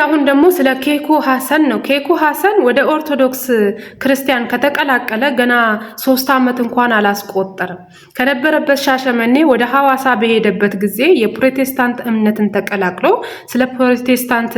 አሁን ደግሞ ስለ ኬኩ ሐሰን ነው። ኬኩ ሐሰን ወደ ኦርቶዶክስ ክርስቲያን ከተቀላቀለ ገና 3 ዓመት እንኳን አላስቆጠረም። ከነበረበት ሻሸመኔ ወደ ሐዋሳ በሄደበት ጊዜ የፕሮቴስታንት እምነትን ተቀላቅሎ ስለ ፕሮቴስታንት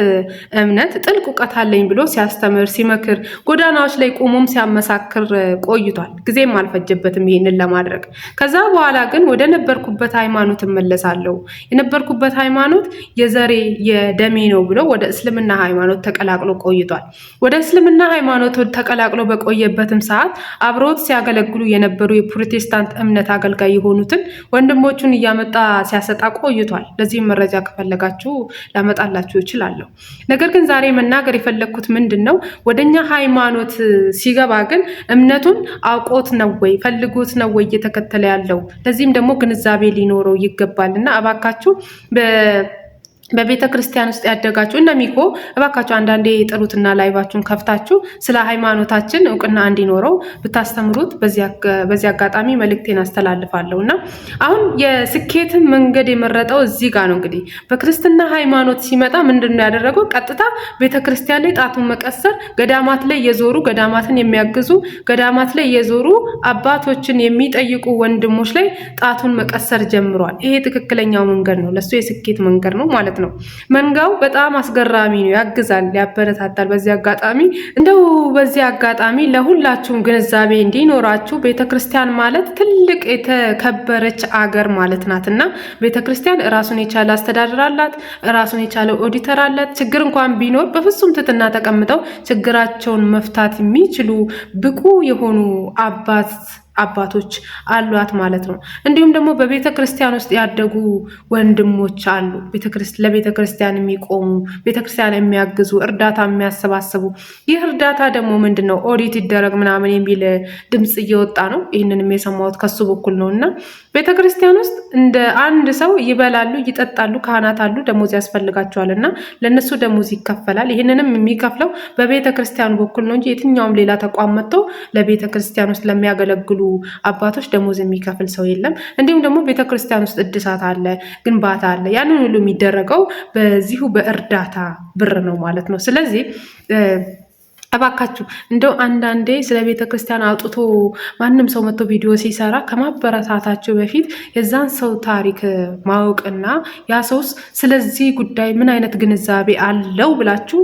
እምነት ጥልቅ እውቀት አለኝ ብሎ ሲያስተምር ሲመክር፣ ጎዳናዎች ላይ ቆሞም ሲያመሳክር ቆይቷል። ጊዜም አልፈጀበትም ይሄንን ለማድረግ። ከዛ በኋላ ግን ወደ ነበርኩበት ሃይማኖት እመለሳለሁ፣ የነበርኩበት ሃይማኖት የዘሬ የደሜ ነው ብሎ ወደ እስልምና ሃይማኖት ተቀላቅሎ ቆይቷል። ወደ እስልምና ሃይማኖት ተቀላቅሎ በቆየበትም ሰዓት አብሮት ሲያገለግሉ የነበሩ የፕሮቴስታንት እምነት አገልጋይ የሆኑትን ወንድሞቹን እያመጣ ሲያሰጣ ቆይቷል። ለዚህም መረጃ ከፈለጋችሁ ላመጣላችሁ እችላለሁ። ነገር ግን ዛሬ መናገር የፈለግኩት ምንድን ነው፣ ወደኛ ሃይማኖት ሲገባ ግን እምነቱን አውቆት ነው ወይ ፈልጎት ነው ወይ እየተከተለ ያለው? ለዚህም ደግሞ ግንዛቤ ሊኖረው ይገባልና እባካችሁ በቤተ ክርስቲያን ውስጥ ያደጋችሁ እነ ሚኮ እባካችሁ አንዳንዴ ጥሩትና ላይቫችሁን ከፍታችሁ ስለ ሃይማኖታችን እውቅና እንዲኖረው ብታስተምሩት በዚህ አጋጣሚ መልእክቴን አስተላልፋለሁ። እና አሁን የስኬትን መንገድ የመረጠው እዚህ ጋር ነው። እንግዲህ በክርስትና ሃይማኖት ሲመጣ ምንድን ነው ያደረገው? ቀጥታ ቤተ ክርስቲያን ላይ ጣቱን መቀሰር፣ ገዳማት ላይ የዞሩ ገዳማትን የሚያግዙ ገዳማት ላይ የዞሩ አባቶችን የሚጠይቁ ወንድሞች ላይ ጣቱን መቀሰር ጀምሯል። ይሄ ትክክለኛው መንገድ ነው፣ ለሱ የስኬት መንገድ ነው ማለት ነው። መንጋው በጣም አስገራሚ ነው፣ ያግዛል፣ ያበረታታል። በዚህ አጋጣሚ ለሁላችሁም ግንዛቤ እንዲኖራችሁ ቤተክርስቲያን ማለት ትልቅ የተከበረች አገር ማለት ናትና ቤተክርስቲያን ራሱን የቻለ አስተዳደር አላት፣ ራሱን የቻለ ኦዲተር አላት። ችግር እንኳን ቢኖር በፍጹም ትትና ተቀምጠው ችግራቸውን መፍታት የሚችሉ ብቁ የሆኑ አባቶች አሏት ማለት ነው። እንዲሁም ደግሞ በቤተ ክርስቲያን ውስጥ ያደጉ ወንድሞች አሉ፣ ለቤተ ክርስቲያን የሚቆሙ ቤተ ክርስቲያን የሚያግዙ እርዳታ የሚያሰባስቡ። ይህ እርዳታ ደግሞ ምንድን ነው ኦዲት ይደረግ ምናምን የሚል ድምፅ እየወጣ ነው። ይህንንም የሰማሁት ከሱ በኩል ነው። እና ቤተ ክርስቲያን ውስጥ እንደ አንድ ሰው ይበላሉ፣ ይጠጣሉ፣ ካህናት አሉ፣ ደሞዝ ያስፈልጋቸዋል እና ለእነሱ ደሞዝ ይከፈላል። ይህንንም የሚከፍለው በቤተ ክርስቲያኑ በኩል ነው እንጂ የትኛውም ሌላ ተቋም መጥቶ ለቤተ ክርስቲያን ውስጥ ለሚያገለግሉ አባቶች ደሞዝ የሚከፍል ሰው የለም። እንዲሁም ደግሞ ቤተክርስቲያን ውስጥ እድሳት አለ፣ ግንባታ አለ። ያንን ሁሉ የሚደረገው በዚሁ በእርዳታ ብር ነው ማለት ነው። ስለዚህ እባካችሁ እንደው አንዳንዴ ስለ ቤተ ክርስቲያን አውጥቶ ማንም ሰው መጥቶ ቪዲዮ ሲሰራ ከማበረታታችሁ በፊት የዛን ሰው ታሪክ ማወቅና ያ ሰውስ ስለዚህ ጉዳይ ምን አይነት ግንዛቤ አለው ብላችሁ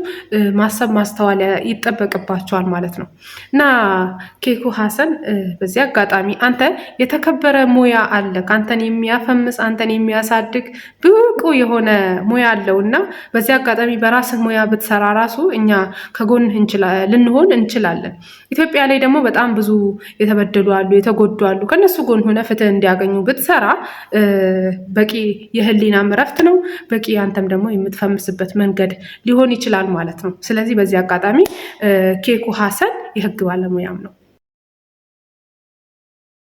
ማሰብ ማስተዋል ይጠበቅባችኋል ማለት ነው። እና ኬኩ ሐሰን በዚህ አጋጣሚ አንተ የተከበረ ሙያ አለ፣ አንተን የሚያፈምስ አንተን የሚያሳድግ ብቁ የሆነ ሙያ አለውና በዚህ አጋጣሚ በራስህ ሙያ ብትሰራ ራሱ እኛ ከጎንህ ልንሆን እንችላለን። ኢትዮጵያ ላይ ደግሞ በጣም ብዙ የተበደሉ አሉ፣ የተጎዱ አሉ። ከነሱ ጎን ሆነ ፍትህ እንዲያገኙ ብትሰራ በቂ የህሊናም እረፍት ነው፣ በቂ አንተም ደግሞ የምትፈምስበት መንገድ ሊሆን ይችላል ማለት ነው። ስለዚህ በዚህ አጋጣሚ ኬኩ ሐሰን የህግ ባለሙያም ነው።